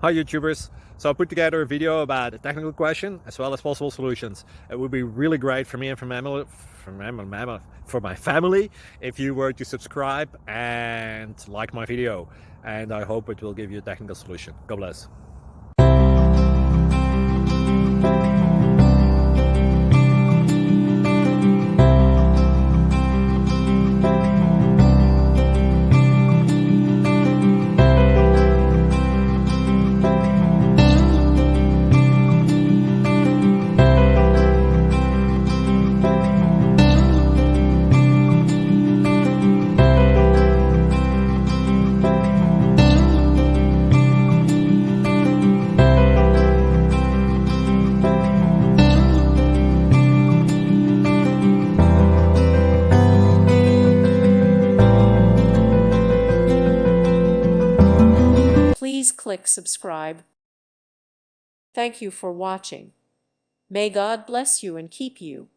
Hi YouTubers! So I put together a video about a technical question as well as possible solutions. It would be really great for me and for my family if you were to subscribe and like my video, and I hope it will give you a technical solution. God bless. Please click subscribe. Thank you for watching. May God bless you and keep you.